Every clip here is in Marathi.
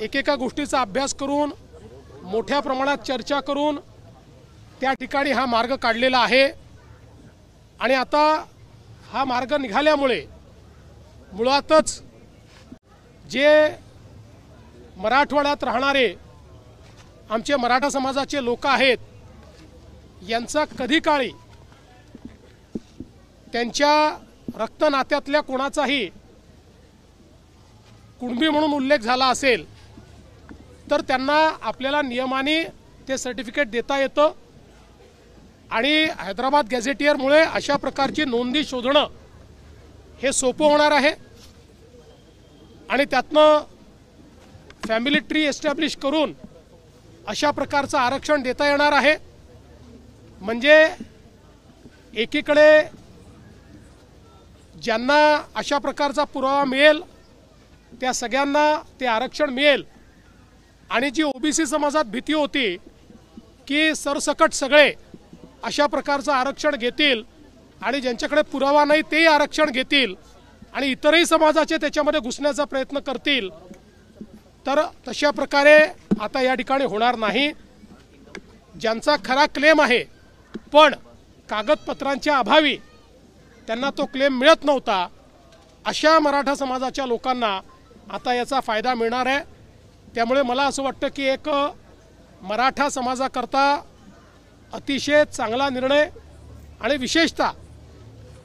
एकेका गोष्टीचा अभ्यास करून मोठ्या प्रमाणात चर्चा करून त्या ठिकाणी हा मार्ग काढलेला आहे। आणि आता हा मार्ग निघाल्यामुळे मुळातच जे मराठवाड्यात राहणारे आमचे मराठा समाजाचे लोक आहेत यांचा कधी काळी त्यांच्या रक्तनात्यातल्या कोणाचाही कुणबी म्हणून उल्लेख झाला असेल तर त्यांना आपल्याला नियमाने ते सर्टिफिकेट देता येतं। आणि हैदराबाद गॅझेटियरमुळे अशा प्रकारची नोंदी शोधणं हे सोपं होणार आहे आणि त्यातनं फॅमिली ट्री एस्टॅब्लिश करून अशा प्रकारचं आरक्षण देता येणार आहे। म्हणजे एकीकडे ज्यांना अशा प्रकारचा पुरावा मिळेल त्या सगळ्यांना ते आरक्षण मिळेल आणि जी ओबीसी समाजात भीती होती की सरसकट सगळे अशा प्रकारचं आरक्षण घेतील आणि ज्यांच्याकडे पुरावा नाही तेही आरक्षण घेतील आणि इतरही समाजाचे त्याच्यामध्ये घुसण्याचा प्रयत्न करतील, तर तशा प्रकारे आता या ठिकाणी होणार नाही। ज्यांचा खरा क्लेम आहे पण कागदपत्रांच्या अभावी त्यांना तो क्लेम मिळत नव्हता अशा मराठा समाजाच्या लोकांना आता याचा फायदा मिळणार आहे। त्यामुळे मला असं वाटतं की एक मराठा समाजाकरता अतिशय चांगला निर्णय आणि विशेषतः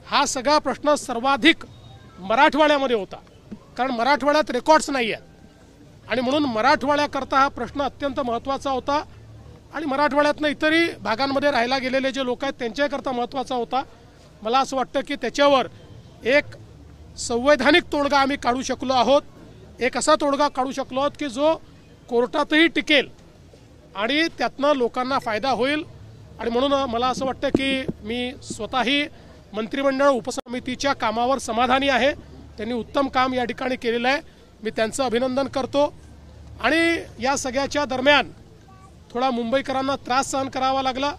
हा सगळा प्रश्न सर्वाधिक मराठवाड्यामध्ये होता, कारण मराठवाड्यात रेकॉर्ड्स नाही आहेत आणि म्हणून मराठवाड्याकरता हा प्रश्न अत्यंत महत्त्वाचा होता आणि मराठवाड्यातनं इतरही भागांमध्ये राहायला गेलेले जे लोक आहेत त्यांच्याकरता महत्त्वाचा होता। मला असं वाटतं की त्याच्यावर एक संवैधानिक तोडगा आम्ही काढू शकलो आहोत, एक असा तोडगा काढू शकलो आहोत की जो कोर्टातही टिकेल आणि त्यातनं लोकांना फायदा होईल। आणि म्हणून मला असं वाटतं की मी स्वतःही मंत्रिमंडळ उपसमितीच्या कामावर समाधानी आहे। त्यांनी उत्तम काम या ठिकाणी केलेलं आहे, मी त्यांचं अभिनंदन करतो। आणि या सगळ्याच्या दरम्यान थोडा मुंबईकरांना त्रास सहन करावा लागला,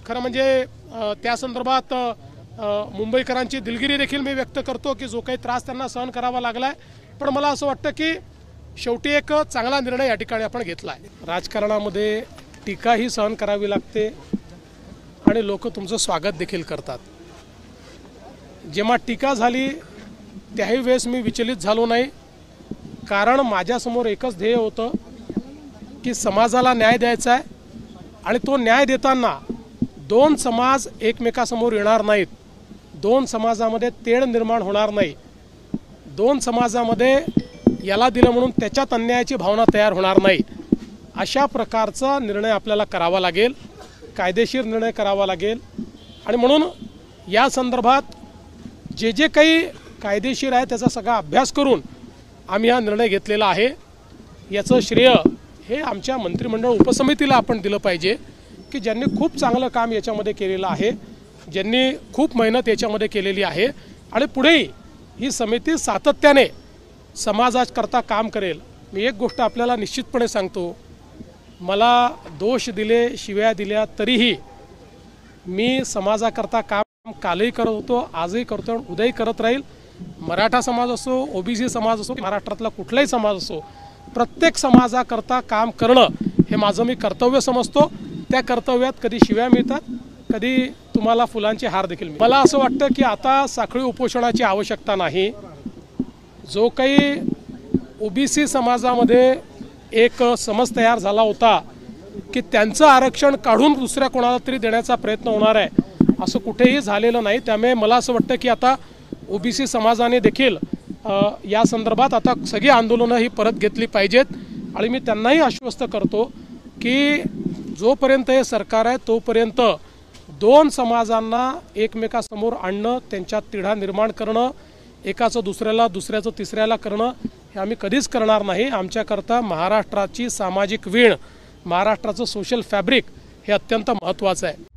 खरं म्हणजे त्या संदर्भात मुंबईकरांची दिलगिरी देखील मी व्यक्त करतो की जो काही त्रास त्यांना सहन करावा लागला आहे। पण मला असं वाटतं की शेवटी एक चांगला निर्णय या ठिकाणी आपण घेतला आहे। राजकारणामध्ये टीकाही सहन करावी लागते आणि लोक तुमचं स्वागत देखील करतात। जेव्हा टीका झाली त्याही वेळेस मी विचलित झालो नाही, कारण माझ्यासमोर एकच ध्येय होतं की समाजाला न्याय द्यायचा आहे आणि तो न्याय देताना दोन समाज एकमेकासमोर येणार नाहीत, दोन समाजामध्ये तेढ निर्माण होणार नाही, दोन समाजामध्ये याला दिलं म्हणून त्याच्यात अन्यायाची भावना तयार होणार नाही। अशा प्रकारचा निर्णय आपल्याला करावा लागेल, कायदेशीर निर्णय करावा लागेल। आणि म्हणून या संदर्भात जे जे काही कायदेशीर आहे त्याचा सगळा अभ्यास करून आम्ही हा निर्णय घेतलेला आहे। याचं श्रेय हे आमच्या मंत्रिमंडळ उपसमितीला आपण दिलं पाहिजे की ज्यांनी खूप चांगलं काम याच्यामध्ये केलेलं आहे, ज्यांनी खूप मेहनत याच्यामध्ये केलेली आहे आणि पुढेही ही समिती सातत्याने समाजाकरता काम करेल। मी एक गोष्ट आपल्याला निश्चितपणे सांगतो, मला दोष दिले शिव्या दिल्या तरीही मी समाजाकरता काम कालही करत होतो, आजही करतो, उद्याही करत राहील। मराठा समाज असो, ओबीसी समाज असो, महाराष्ट्रातला कुठलाही समाज असो, प्रत्येक समाजाकरता काम करणं हे माझं मी कर्तव्य समजतो। त्या कर्तव्यात कधी शिव्या मिळतात, कधी तुम्हाला फुलांचे हार देखील मिळतात। मला असं वाटतं की आता साखळी उपोषणाची आवश्यकता नाही। जो काही ओबीसी समाजामध्ये एक समज तयार झाला होता की त्यांचं आरक्षण काढून दुसऱ्या कोणाला तरी देण्याचा प्रयत्न होणार आहे, असं कुठेही झालेलं नाही। त्यामुळे मला असं वाटतं की आता ओबीसी समाजाने देखील या संदर्भात आता सगळी आंदोलनं ही परत घेतली पाहिजेत आणि मी त्यांनाही आश्वस्त करतो की जोपर्यंत हे सरकार आहे तोपर्यंत दोन समाजांना एकमेकासमोर आणणं, त्यांच्यात तिढा निर्माण करणं, एकाचं दुसऱ्याला दुसऱ्याचं तिसऱ्याला करणं हे आम्ही कधीच करणार नाही। आमच्याकरता महाराष्ट्राची सामाजिक वीण, महाराष्ट्राचं सोशल फॅब्रिक हे अत्यंत महत्त्वाचं आहे।